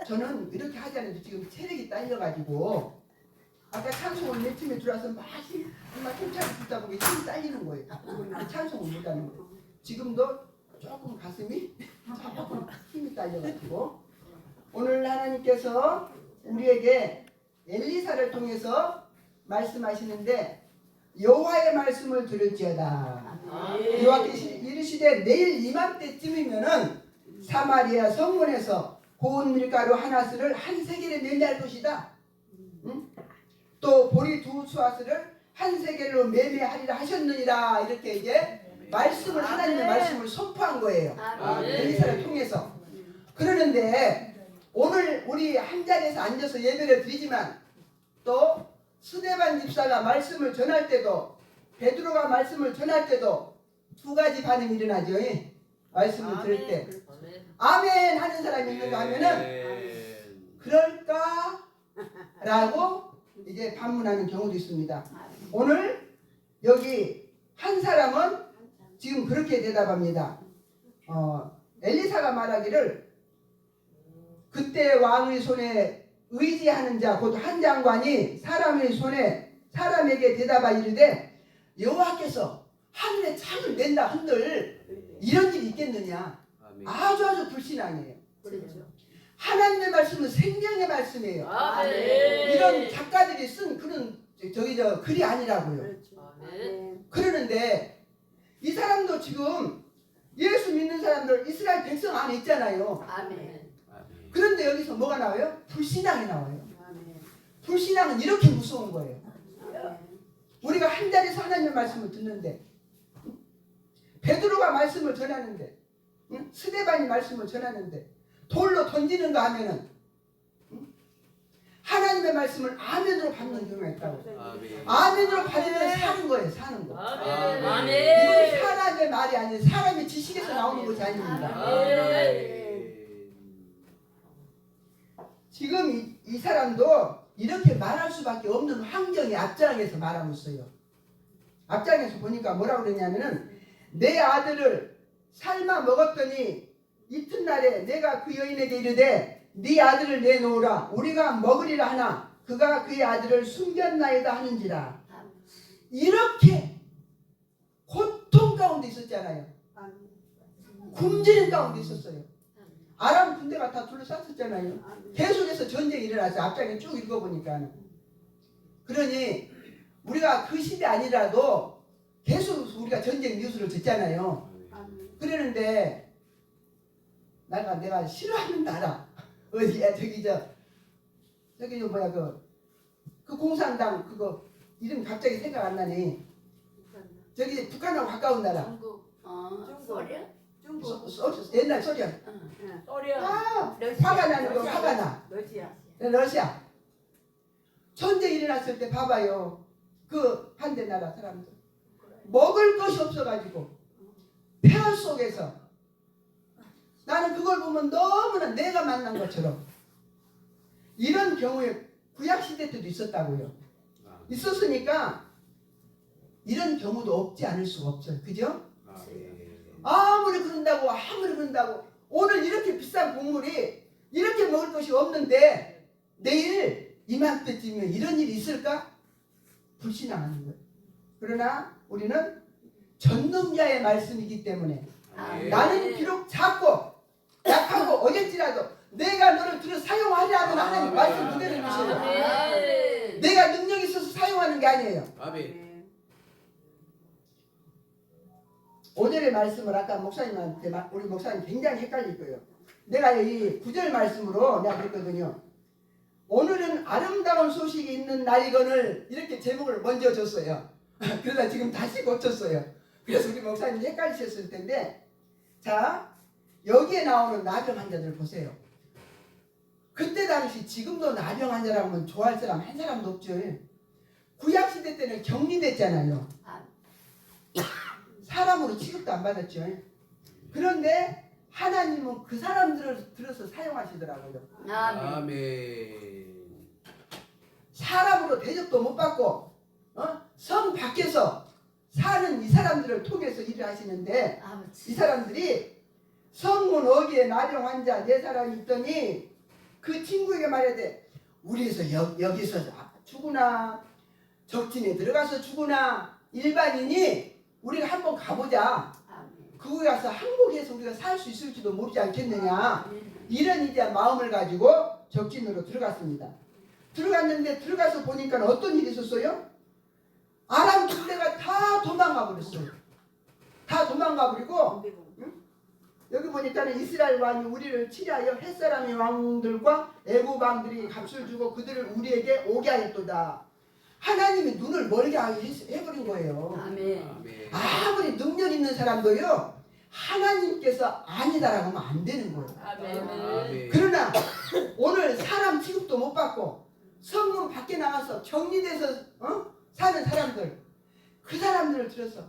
저는 이렇게 하지 않아도 지금 체력이 딸려가지고 아까 찬송을 맨 처음에 들어와서 막 통찰을 듣다 보니 힘이 딸리는 거예요. 찬송을 못하는 거예요. 지금도 조금 가슴이 조금 힘이 딸려가지고 오늘 하나님께서 우리에게 엘리사를 통해서 말씀하시는데 여호와의 말씀을 들을지어다. 여호와께서 이르시되 내일 이맘때쯤이면은 사마리아 성문에서 고운 밀가루 한 아스를 한 세겔에 매매할 것이다. 응? 또 보리 두 수아스를 한 세겔로 매매하리라 하셨느니라. 이렇게 이제 말씀을 하나님의 말씀을 선포한 거예요. 엘리사를 통해서. 그러는데 오늘 우리 한 자리에서 앉아서 예배를 드리지만 또 스데반 집사가 말씀을 전할 때도 베드로가 말씀을 전할 때도 두 가지 반응이 일어나죠. 말씀을 들을 때 아멘 하는 사람이 있는가 하면은 그럴까? 라고 이제 반문하는 경우도 있습니다. 오늘 여기 한 사람은 지금 그렇게 대답합니다. 엘리사가 말하기를 그때 왕의 손에 의지하는 자 곧 한 장관이 사람의 손에 사람에게 대답하여 이르되 여호와께서 하늘에 창을 낸다 한들 이런 일이 있겠느냐. 아주 불신앙이에요. 하나님의 말씀은 생명의 말씀이에요. 이런 작가들이 쓴 그런 글이 아니라고요. 그러는데 이 사람도 지금 예수 믿는 사람들 이스라엘 백성 안에 있잖아요. 그런데 여기서 뭐가 나와요? 불신앙이 나와요. 불신앙은 이렇게 무서운 거예요. 우리가 한 자리에서 하나님의 말씀을 듣는데 베드로가 말씀을 전하는데 스데반이 말씀을 전하는데 돌로 던지는가 하면은 하나님의 말씀을 아멘으로 받는 경우가 있다고. 아멘으로 받으면 사는 거예요. 사는 거. 이건 사람의 말이 아니에요. 사람의 지식에서 나오는 것이 아닙니다. 지금 이 사람도 이렇게 말할 수밖에 없는 환경이 앞장에서 말하고 있어요. 앞장에서 보니까 뭐라고 그러냐면은 내 아들을 삶아 먹었더니 이튿날에 내가 그 여인에게 이르되 네 아들을 내놓으라 우리가 먹으리라 하나 그가 그의 아들을 숨겼나이다 하는지라. 이렇게 고통 가운데 있었잖아요. 굶주림 가운데 있었어요. 아람 군대가 다 둘러쌌었잖아요. 계속해서 전쟁이 일어났어요. 앞장에 쭉 읽어보니까. 그러니 우리가 그 시대 아니라도 계속 우리가 전쟁 뉴스를 듣잖아요. 그러는데 내가 싫어하는 나라 어디야 저기 뭐야 그 공산당 그거 이름 갑자기 생각 안 나네. 저기 북한하고 가까운 나라. 중국. 옛날 소련. 화가 나는 거 화가 나. 러시아. 전쟁이 일어났을 때 봐봐요. 그 반대 나라 사람들 먹을 것이 없어가지고 폐허 속에서 나는 그걸 보면 너무나 내가 만난 것처럼 이런 경우에 구약시대 때도 있었다고요. 있었으니까 이런 경우도 없지 않을 수가 없어요. 그죠? 아무리 그런다고 오늘 이렇게 비싼 곡물이 이렇게 먹을 것이 없는데 내일 이맘때쯤이면 이런 일이 있을까? 불신앙하는 거예요. 그러나 우리는 전능자의 말씀이기 때문에 나는 비록 작고 약하고 어질지라도 내가 너를 들어 사용하려 하는 하나님 말씀 그대로 주세요. 내가 능력이 있어서 사용하는 게 아니에요. 오늘의 말씀을 아까 목사님한테 우리 목사님 굉장히 헷갈릴 거예요. 내가 이 9절 말씀으로 내가 그랬거든요. 오늘은 아름다운 소식이 있는 날이거늘 이렇게 제목을 먼저 줬어요. 그러다 지금 다시 고쳤어요. 그래서 우리 목사님이 헷갈리셨을 텐데 자 여기에 나오는 나병 환자들 보세요. 그때 당시 지금도 나병 환자라면 좋아할 사람 한 사람도 없죠. 구약시대 때는 격리됐잖아요. 사람으로 취급도 안 받았죠. 그런데 하나님은 그 사람들을 들어서 사용하시더라고요. 아멘. 사람으로 대접도 못 받고 성 밖에서 사는 이 사람들을 통해서 일을 하시는데 이 사람들이 성문 어귀에 나병 환자 4사람이 있더니 그 친구에게 말해야 돼. 우리에서 여기서 죽으나 적진에 들어가서 죽으나 일반인이 우리가 한번 가보자. 거기 가서 항복해서 우리가 살 수 있을지도 모르지 않겠느냐. 이런 이제 마음을 가지고 적진으로 들어갔습니다. 들어갔는데 들어가서 보니까 어떤 일이 있었어요? 아람 군대가 다 도망가 버렸어요. 다 도망가 버리고 여기 보니까는 이스라엘 왕이 우리를 치리하여 햇사람의 왕들과 애굽 왕들이 값을 주고 그들을 우리에게 오게 하였도다. 하나님이 눈을 멀게 해버린 거예요. 아멘. 아무리 능력 있는 사람도요 하나님께서 아니다라고 하면 안 되는 거예요. 아멘. 그러나 오늘 사람 취급도 못 받고 성문 밖에 나가서 격리돼서 사는 사람들, 그 사람들을 들어서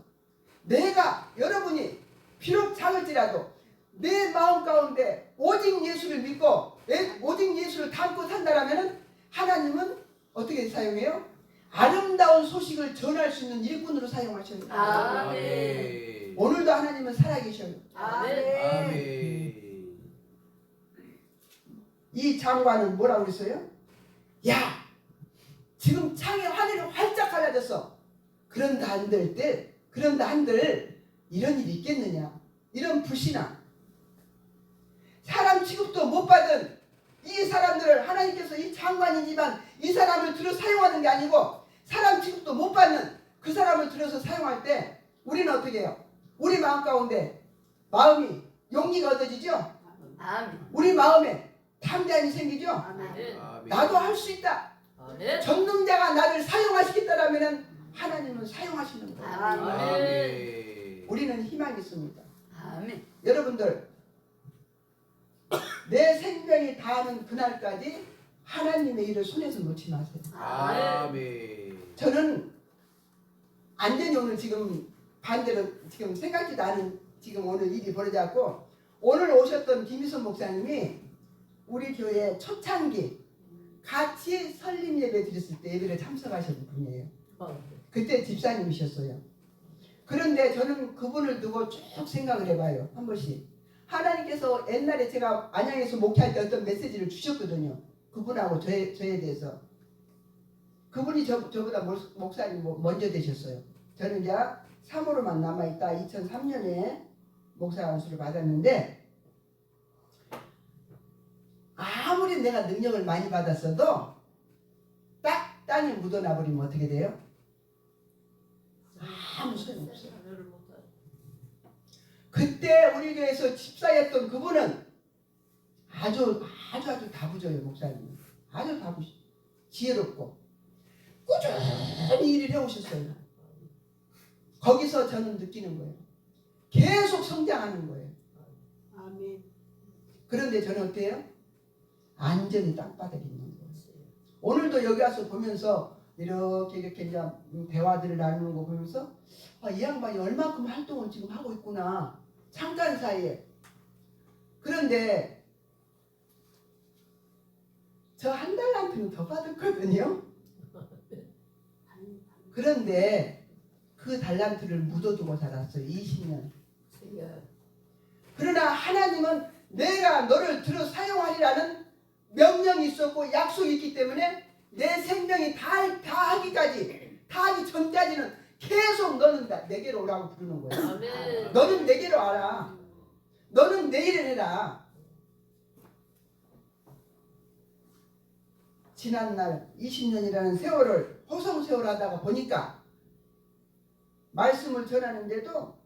내가 여러분이 비록 작을지라도 내 마음 가운데 오직 예수를 믿고 오직 예수를 담고 산다라면 하나님은 어떻게 사용해요? 아름다운 소식을 전할 수 있는 일꾼으로 사용하십니다. 아멘. 오늘도 하나님은 살아계셔요. 아멘. 이 장관은 뭐라고 그랬어요? 야, 지금 창에 하늘이 활짝 갈라졌어. 그런다 한들 이런 일이 있겠느냐? 이런 불신앙. 사람 취급도 못 받은 이 사람들을 하나님께서 이 장관이지만 이 사람을 들어 사용하는 게 아니고 사람 취급도 못 받는 그 사람을 들어서 사용할 때 우리는 어떻게 해요? 우리 마음 가운데 마음이 용기가 얻어지죠? 아멘. 우리 마음에 탐욕이 생기죠? 아멘. 나도 할 수 있다. 아멘. 전능자가 나를 사용하시겠다라면 하나님은 사용하시는 거예요. 아멘. 우리는 희망이 있습니다. 아멘. 여러분들 내 생명이 다하는 그날까지 하나님의 일을 손에서 놓지 마세요. 아멘. 저는 완전히 오늘 지금 반대로 지금 생각지도 않은 지금 오늘 일이 벌어졌고 오늘 오셨던 김희선 목사님이 우리 교회 초창기 같이 설립 예배 드렸을 때 예배를 참석하신 분이에요. 그때 집사님이셨어요. 그런데 저는 그분을 두고 쭉 생각을 해봐요. 한 번씩. 하나님께서 옛날에 제가 안양에서 목회할 때 어떤 메시지를 주셨거든요. 그분하고 저에 대해서. 그분이 저보다 목사님 먼저 되셨어요. 저는 이제 3호로만 남아있다 2003년에 목사 안수를 받았는데 아무리 내가 능력을 많이 받았어도 딱 땅에 묻어나 버리면 어떻게 돼요? 아무 소용없어요. 그때 우리 교회에서 집사였던 그분은 아주 다부져요. 목사님 아주 다부져 지혜롭고 꾸준히 일을 해오셨어요. 거기서 저는 느끼는 거예요. 계속 성장하는 거예요. 아멘. 그런데 저는 어때요? 안전히 땅바닥에 있는 거예요. 오늘도 여기 와서 보면서 이렇게 이제 대화들을 나누는 거 보면서 이 양반이 얼마큼 활동을 지금 하고 있구나. 잠깐 사이에. 그런데 저 한 달란트는 더 받았거든요. 그런데 그 달란트를 묻어두고 살았어요. 20년. 그러나 하나님은 내가 너를 들어 사용하리라는 명령이 있었고 약속이 있기 때문에 내 생명이 다 하기 전까지는 계속 너는 내게로 오라고 부르는 거예요. 아멘. 너는 내게로 와라. 너는 내 일을 해라. 지난날 20년이라는 세월을 호성세월 하다가 보니까 말씀을 전하는데도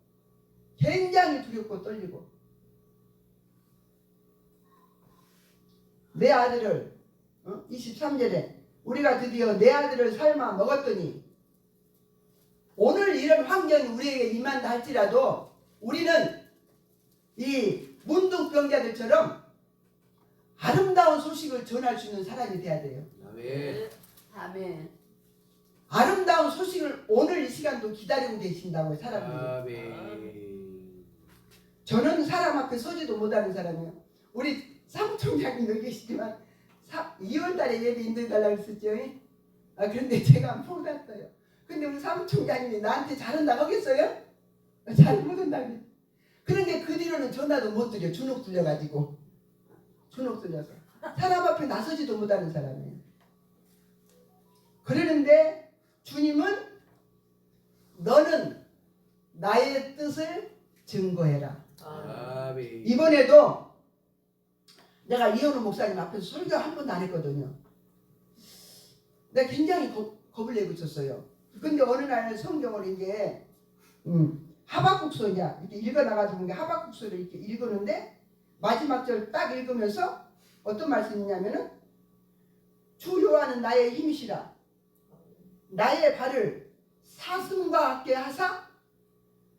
굉장히 두렵고 떨리고 내 아들을 23절에 우리가 드디어 내 아들을 삶아 먹었더니 오늘 이런 환경이 우리에게 임한다 할지라도 우리는 이 문둥병자들처럼 아름다운 소식을 전할 수 있는 사람이 돼야 돼요. 아멘. 아멘. 아름다운 소식을 오늘 이 시간도 기다리고 계신다고요. 사람들이. 아멘. 저는 사람 앞에 서지도 못하는 사람이에요. 우리 사무총장님 여기 계시지만 2월달에 예배 인도해달라고 했었죠. 그런데 제가 못 왔어요. 근데 우리 사무총장님이 나한테 잘한다고 하겠어요? 잘 못한다고. 그런데 그 뒤로는 전화도 못 드려. 주눅 들려가지고. 주눅 들려서. 사람 앞에 나서지도 못하는 사람이에요. 그러는데 주님은 너는 나의 뜻을 증거해라. 아멘. 이번에도 내가 이현우 목사님 앞에서 설교 한 번도 안 했거든요. 내가 굉장히 겁을 내고 있었어요. 근데 어느 날 성경을 이제 하박국서냐 이렇게 읽어나가지고 하박국서를 이렇게 읽었는데 마지막 절 딱 읽으면서 어떤 말씀이냐면은 주 여호와는 나의 힘이시라 나의 발을 사슴과 같게 하사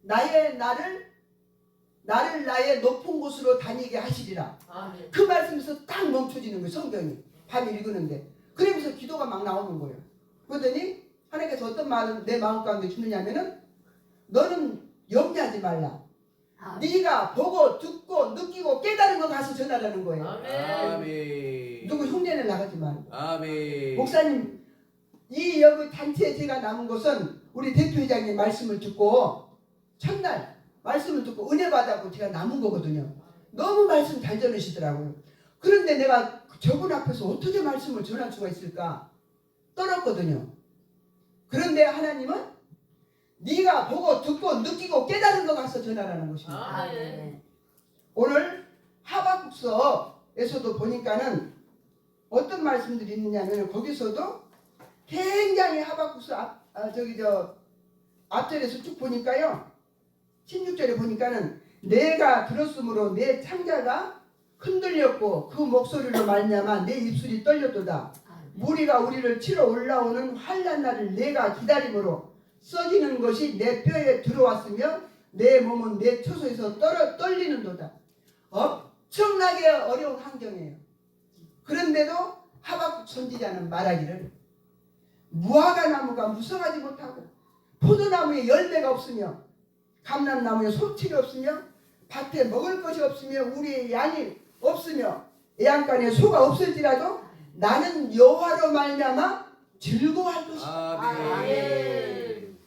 나를 나의 높은 곳으로 다니게 하시리라. 아멘. 그 말씀에서 딱 멈춰지는 거예요. 성경이 밤에 읽었는데 그러면서 기도가 막 나오는 거예요. 그러더니 하나님께서 어떤 말을 내 마음 가운데 주느냐면은 너는 염려하지 말라. 네가 보고 듣고 느끼고 깨달은 거 가서 전하라는 거예요. 아멘. 누구 흉내를 나가지 말고. 아멘. 목사님 이 여기 단체에 제가 남은 것은 우리 대표회장님 말씀을 듣고 첫날 말씀을 듣고 은혜 받았고 제가 남은 거거든요. 너무 말씀 잘 전하시더라고요. 그런데 내가 저분 앞에서 어떻게 말씀을 전할 수가 있을까 떨었거든요. 그런데 하나님은 네가 보고 듣고 느끼고 깨달은 거 가서 전하라는 것입니다. 아멘. 오늘 하박국서에서도 보니까는 어떤 말씀들이 있느냐면 거기서도 굉장히 하박국서 앞절에서 쭉 보니까요 16절에 보니까는 내가 들었으므로 내 창자가 흔들렸고 그 목소리로 말미암아 내 입술이 떨렸도다. 무리가 우리를 치러 올라오는 환난 날을 내가 기다림으로 써지는 것이 내 뼈에 들어왔으며 내 몸은 내 처소에서 떨리는도다. 엄청나게 어려운 환경이에요. 그런데도 하박국 선지자는 말하기를 무화과 나무가 무성하지 못하고 포도나무에 열매가 없으며 감람나무에 소출이 없으며 밭에 먹을 것이 없으며 우리의 양이 없으며 애양간에 소가 없을지라도 나는 여호와로 말미암아 즐거워할 것이다. 아멘.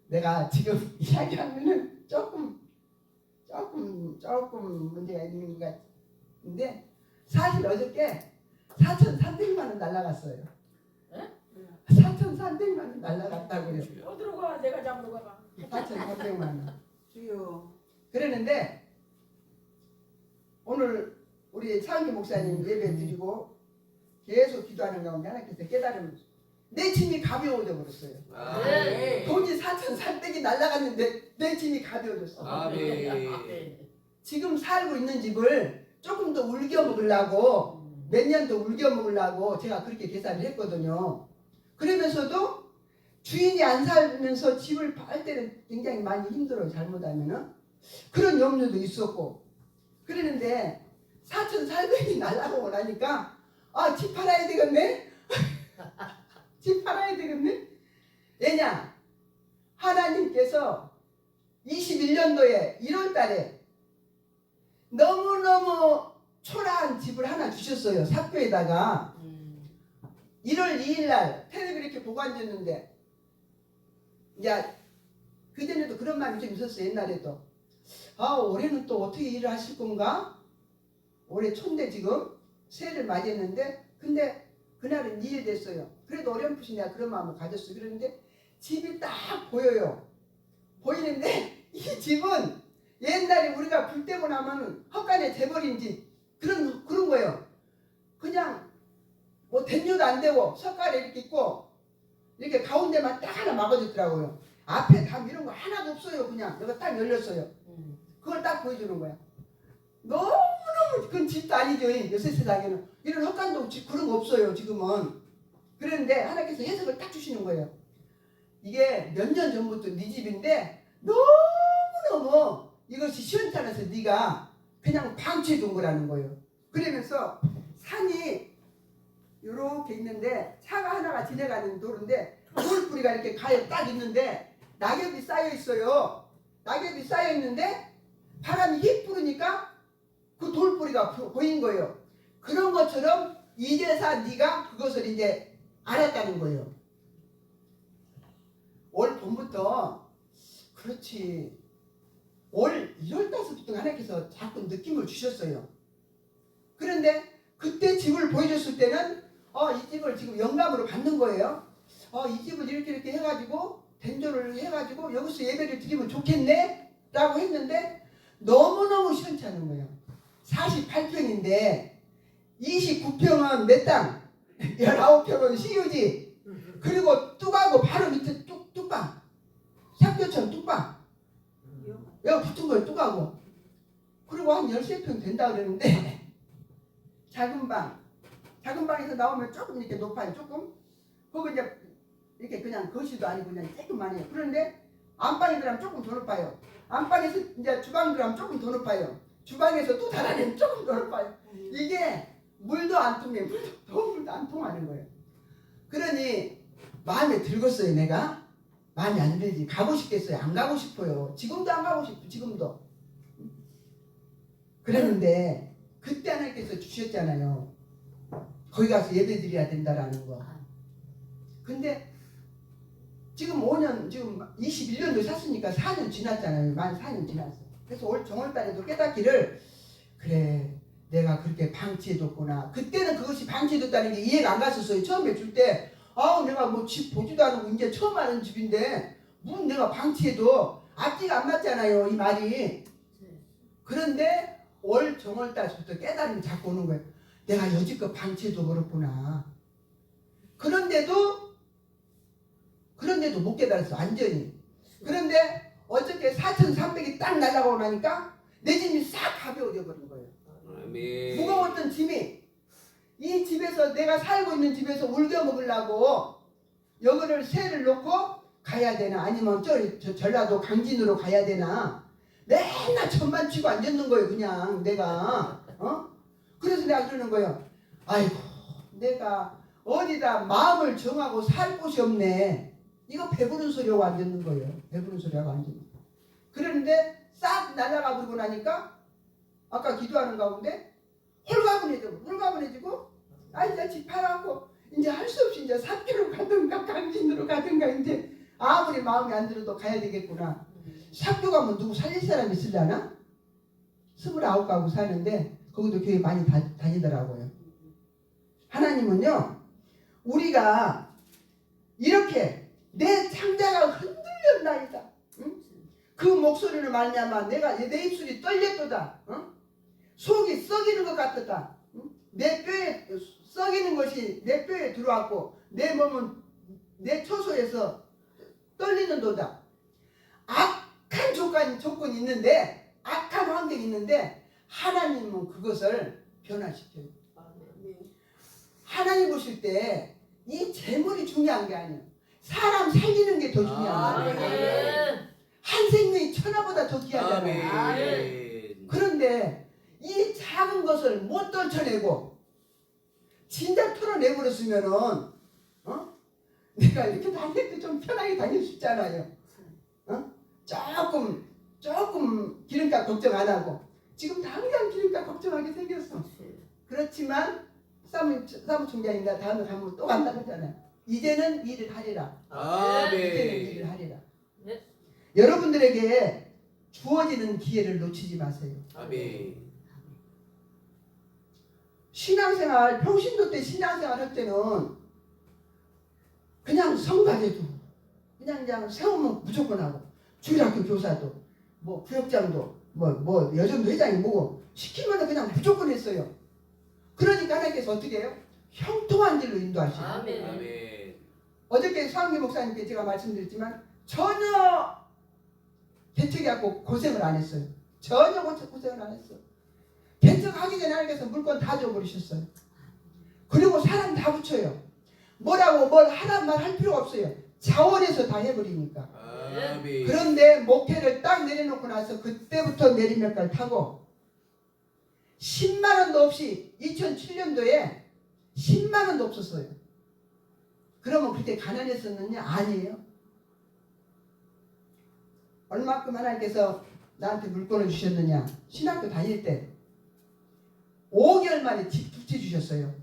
내가 지금 이야기하면은 조금 문제가 있는 것 같은데 사실 어저께 4,300만 원 날라갔어요. 4,300만 원 날라갔다고요. 어디로 가? 내가 잡으러 가봐. 4,300만 원. 주요. 그러는데 오늘 우리 차은기 목사님 예배 드리고 계속 기도하는 가운데 하나님께서 깨달으면서 내 짐이 가벼워져 버렸어요. 아멘. 돈이 4,300이 날라갔는데 내 짐이 가벼워졌어. 아멘. 지금 살고 있는 집을 조금 더 울겨 먹으려고 몇 년 더 울겨 먹으려고 제가 그렇게 계산을 했거든요. 그러면서도 주인이 안 살면서 집을 팔 때는 굉장히 많이 힘들어요. 잘못하면은 그런 염려도 있었고 그러는데 4,400이 날라가고 나니까 집 팔아야 되겠네. 집 팔아야 되겠네. 왜냐 하나님께서 21년도에 1월달에 너무너무 초라한 집을 하나 주셨어요. 삽교에다가 1월 2일날 테레비 이렇게 보고 앉았는데 이제 그전에도 그런 마음이 좀 있었어요. 옛날에도 올해는 또 어떻게 일을 하실 건가? 올해 초인데 지금 새해를 맞이했는데 근데 그날은 2일 됐어요. 그래도 어렴풋이 내가 그런 마음을 가졌어요. 그런데 집이 딱 보여요. 보이는데 이 집은 옛날에 우리가 불 때고 나면 헛간에 재버린 집 그런 거예요. 그냥 뭐 된료도 안 되고 석가래 이렇게 있고 이렇게 가운데만 딱 하나 막아줬더라고요. 앞에 담 이런 거 하나도 없어요. 그냥 여기가 딱 열렸어요. 그걸 딱 보여주는 거야. 너무너무 그건 집도 아니죠. 요새 세상에는 이런 헛간도 그런 거 없어요. 지금은. 그런데 하나님께서 해석을 딱 주시는 거예요. 이게 몇 년 전부터 네 집인데 너무너무 이것이 시원찮아서 네가 그냥 방치해 둔 거라는 거예요. 그러면서 산이 이렇게 있는데 차가 하나가 지나가는 도로인데 돌뿌리가 이렇게 가에 딱 있는데 낙엽이 쌓여 있어요. 낙엽이 쌓여 있는데 바람이 휙 부르니까 그 돌뿌리가 보인 거예요. 그런 것처럼 이제서 네가 그것을 이제 알았다는 거예요. 올 봄부터 그렇지 올 1월 달서부터 하나님께서 자꾸 느낌을 주셨어요. 그런데 그런데 그때 집을 보여줬을 때는 이 집을 지금 영감으로 받는 거예요. 이 집을 이렇게 해가지고 된조를 해가지고 여기서 예배를 드리면 좋겠네 라고 했는데 너무너무 시원찮은 거예요. 48평인데 29평은 내 땅, 19평은 시유지, 그리고 뚝하고 바로 밑에 뚝방, 삽교천 뚝방 여기 붙은 거예요. 뚝하고. 그리고 한 13평 된다 그러는데 작은 방에서 나오면 조금 이렇게 높아요. 조금. 거기 이제 이렇게 그냥 거실도 아니고 그냥 조금만 해요. 그런데 안방에 들어가면 조금 더 높아요. 안방에서 이제 주방 들어가면 조금 더 높아요. 주방에서 또 달아내면 조금 더 높아요. 이게 물도 안 통해. 물도 안 통하는 거예요. 그러니 마음에 들겠어요. 내가 마음에 안 들지. 가고 싶겠어요. 안 가고 싶어요. 지금도 안 가고 싶어. 지금도. 그랬는데 그때 하나님께서 주셨잖아요. 거기 가서 예배 드려야 된다라는 거. 근데 지금 5년, 지금 21년도 샀으니까 4년 지났잖아요. 만 4년 지났어. 그래서 올 정월달에도 깨닫기를, 그래, 내가 그렇게 방치해뒀구나. 그때는 그것이 방치해뒀다는 게 이해가 안 갔었어요. 처음에 줄 때, 내가 뭐 집 보지도 않고 이제 처음 하는 집인데, 문 내가 방치해도 앞뒤가 안 맞잖아요. 이 말이. 그런데 올 정월달부터 깨달음이 자꾸 오는 거예요. 내가 여지껏 방치해도 그렇구나. 그런데도 못 깨달았어. 완전히. 그런데 어저께 4,300이 딱 날아가고 나니까 내 짐이 싹 가벼워져 버린 거예요. 아멘. 무거웠던 짐이, 이 집에서 내가 살고 있는 집에서 울겨 먹으려고 여기를 새를 놓고 가야 되나, 아니면 저 전라도 강진으로 가야 되나, 맨날 천만 치고 앉았는 거예요. 그냥 내가. 그래서 내가 그러는 거예요. 아이고, 내가 어디다 마음을 정하고 살 곳이 없네. 이거 배부른 소리하고 앉았는 거예요. 배부른 소리하고 앉았는 거예요. 그런데 싹 날아가 버리고 나니까 아까 기도하는 가운데 홀가분해지고 이제 집 팔아갖고 이제 할 수 없이 이제 삽교로 가든가 강진으로 가든가 이제 아무리 마음에 안 들어도 가야 되겠구나. 삽교 가면 누구 살릴 사람 있으려나? 29가구 사는데 거기도 교회 많이 다니더라고요. 하나님은요, 우리가 이렇게 내 창자가 흔들렸나이다. 응? 그 목소리를 말미암아 내 입술이 떨렸도다. 응? 속이 썩이는 것 같았다. 응? 내 뼈에 썩이는 것이 내 뼈에 들어왔고 내 몸은 내 처소에서 떨리는도다. 악한 조건이 있는데, 악한 환경이 있는데 하나님은 그것을 변화시켜요. 하나님 보실 때 이 재물이 중요한 게 아니에요. 사람 살리는 게 더 중요한 거예요. 한 생명이 천하보다 더 귀하잖아요. 그런데 이 작은 것을 못 떨쳐내고 진작 털어내버렸으면은 내가 이렇게 다닐 때 좀 편하게 다닐 수 있잖아요. 조금 기름값 걱정 안 하고. 지금 당장 기름값 걱정하게 생겼어. 그렇지만 사무총장인가 다음에 가면 또 간다고 하잖아요. 이제는 일을 하리라. 아멘. 이제는 일을 하리라. 네. 여러분들에게 주어지는 기회를 놓치지 마세요. 아멘. 신앙생활, 평신도 때 신앙생활 할 때는 그냥 성가대도 그냥 세우면 무조건 하고, 주일학교 교사도 뭐 부역장도 뭐 여전도 회장이 뭐고 시키면 그냥 무조건 했어요. 그러니까 하나님께서 어떻게 해요? 형통한 길로 인도하시고. 아멘. 아멘. 어저께 서한기 목사님께 제가 말씀드렸지만 전혀 개척해갖고 고생을 안 했어요. 전혀 고생을 안 했어요. 개척하기 전에 하나님께서 물건 다 줘버리셨어요. 그리고 사람 다 붙여요. 뭐라고 뭘 하란 말 할 필요가 없어요. 자원해서 다 해버리니까. 아멘. 그런데 목회를 딱 내려놓고 나서 그때부터 내리막길 타고 10만 원도 없이 2007년도에 10만 원도 없었어요. 그러면 그때 가난했었느냐? 아니에요. 얼마큼 하나님께서 나한테 물건을 주셨느냐? 신학교 다닐 때 5개월 만에 집 두 채 주셨어요.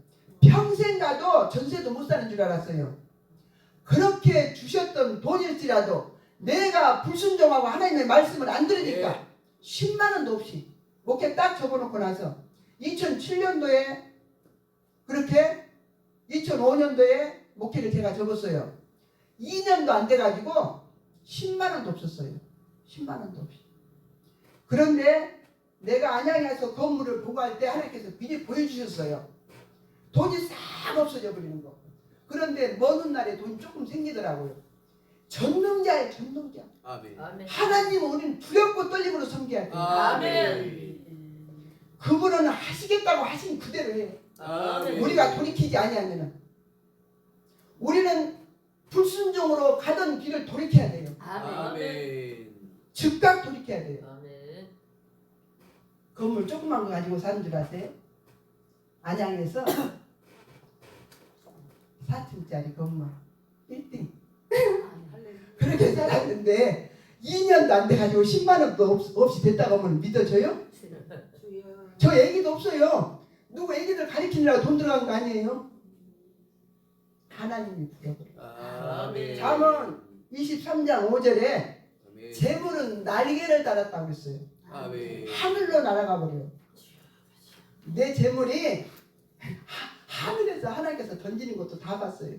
평생 가도 전세도 못 사는 줄 알았어요. 그렇게 주셨던 돈일지라도 내가 불순종하고 하나님의 말씀을 안 들으니까 10만 원도 없이 목회 딱 접어놓고 나서 2007년도에 그렇게 2005년도에 목회를 제가 접었어요. 2년도 안 돼가지고 10만 원도 없었어요. 10만 원도 없이. 그런데 내가 안양에서 건물을 보고할 때 하나님께서 미리 보여주셨어요. 돈이 싹 없어져 버리는 거. 그런데 먼 훗날에 돈이 조금 생기더라고요. 전능자예요, 전능자. 아멘. 아멘. 하나님은 우리는 두렵고 떨림으로 섬겨야 돼요. 아멘. 그분은 하시겠다고 하신 그대로 해요. 아멘. 우리가 돌이키지 아니하면은 우리는 불순종으로 가던 길을 돌이켜야 돼요. 아멘. 아멘. 즉각 돌이켜야 돼요. 아멘. 건물 조그만 거 가지고 사는 줄 아세요? 안양에서 4층짜리 건물 1등 그렇게 살았는데 2년도 안 돼가지고 10만 원도 없이 됐다고 하면 믿어져요? 주여. 저 애기도 없어요. 누구 애기들 가르치느라고 돈 들어간 거 아니에요? 하나님이 부려버려요. 아멘. 잠언 23장 5절에 아멘. 재물은 날개를 달았다고 그랬어요. 아멘. 하늘로 날아가 버려요. 내 재물이 하늘에서 하나님께서 던지는 것도 다 봤어요.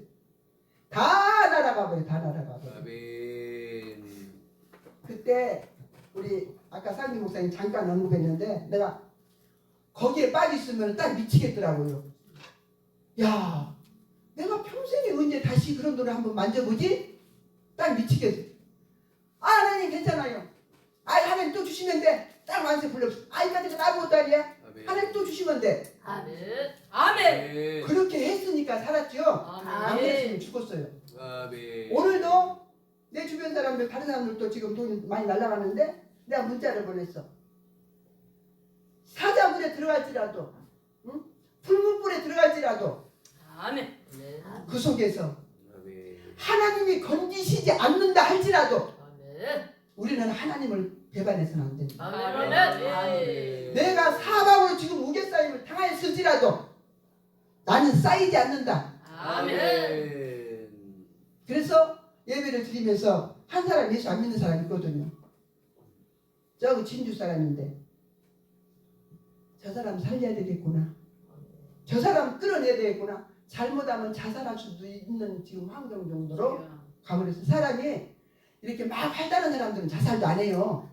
다 날아가 버려요. 다 날아가 버려요. 아멘. 그때 우리 아까 상기 목사님 잠깐 언급했는데 내가 거기에 빠져 있으면 딱 미치겠더라고요. 야, 내가 평생에 언제 다시 그런 돈을 한번 만져보지? 딱 미치겠어. 아, 하나님 괜찮아요. 아, 하나님 또 주시면 돼. 딱 만세 불러. 아, 이까지가 아무것도 아니야. 아멘. 하나님 또 주시면 돼. 아멘. 아멘. 그렇게 했으니까 살았죠. 안 아멘. 했으면 죽었어요. 아멘. 오늘도 내 주변 사람들 다른 사람들도 지금 돈이 많이 날아가는데 내가 문자를 보냈어. 사자굴에 들어갈지라도 응? 불문불에 들어갈지라도 아멘. 그 속에서 아멘. 하나님이 건지시지 않는다 할지라도 아멘. 우리는 하나님을 배반해서는 안 된다. 아멘. 아멘. 내가 사방으로 지금 우겨싸임을 당했을지라도 나는 쌓이지 않는다. 아멘. 그래서 예배를 드리면서 한 사람 예수 안 믿는 사람이 있거든요. 저거 진주 사람인데 저 사람 살려야 되겠구나. 저 사람 끌어내야 되겠구나. 잘못하면 자살할 수도 있는 지금 환경 정도로 가버렸어. 사람이 이렇게 막 활달한 사람들은 자살도 안 해요.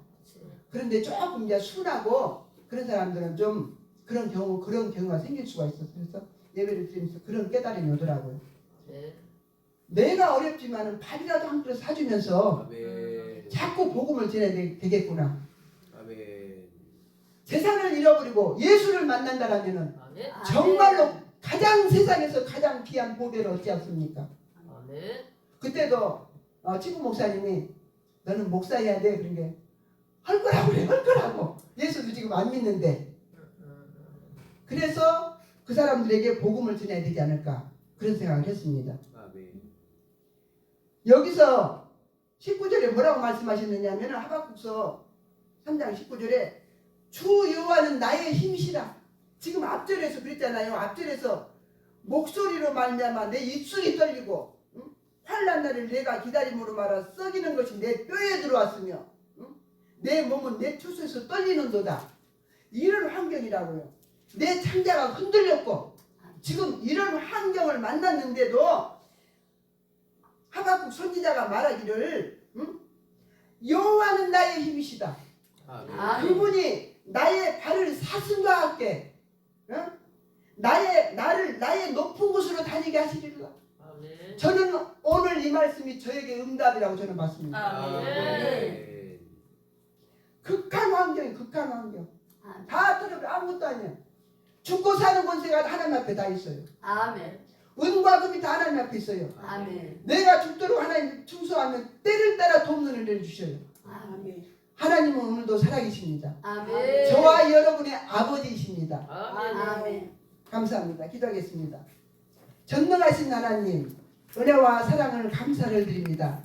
그런데 조금 이제 순하고 그런 사람들은 좀 그런 경우가 생길 수가 있어서 그래서 예배를 드리면서 그런 깨달음이 오더라고요. 네. 내가 어렵지만은 밥이라도 한 그릇 사주면서 아멘. 자꾸 복음을 전해야 되겠구나. 아멘. 세상을 잃어버리고 예수를 만난다라면은 아멘. 정말로 가장 세상에서 가장 귀한 보배를 얻지 않습니까? 아멘. 그때도 친구 목사님이 너는 목사해야 돼 그런 게 할 거라고 그래 할 거라고 예수도 지금 안 믿는데 그래서 그 사람들에게 복음을 전해야 되지 않을까 그런 생각을 했습니다. 아멘. 여기서 19절에 뭐라고 말씀하셨느냐면 하박국서 3장 19절에 주 여호와는 나의 힘이시라. 지금 앞절에서 그랬잖아요. 앞절에서 목소리로 말미암아 내 입술이 떨리고 환난 날을 내가 기다림으로 말아 썩이는 것이 내 뼈에 들어왔으며 내 몸은 내 투수에서 떨리는도다. 이런 환경이라고요. 내 창자가 흔들렸고 지금 이런 환경을 만났는데도 하박국 선지자가 말하기를 여호와는 나의 힘이시다. 아멘. 그분이 나의 발을 사슴과 함께 나의 높은 곳으로 다니게 하시리라. 아멘. 저는 오늘 이 말씀이 저에게 응답이라고 저는 봤습니다. 아멘. 극한 환경이 극한 환경. 다 떨어져 아무것도 아니야. 죽고 사는 권세가 하나님 앞에 다 있어요. 아멘. 은과 금이 다 하나님 앞에 있어요. 아멘. 내가 죽도록 하나님 충성하면 때를 따라 돕는 은혜를 주셔요. 아멘. 하나님은 오늘도 살아계십니다. 아멘. 저와 여러분의 아버지이십니다. 아멘. 감사합니다. 기도하겠습니다. 전능하신 하나님, 은혜와 사랑을 감사를 드립니다.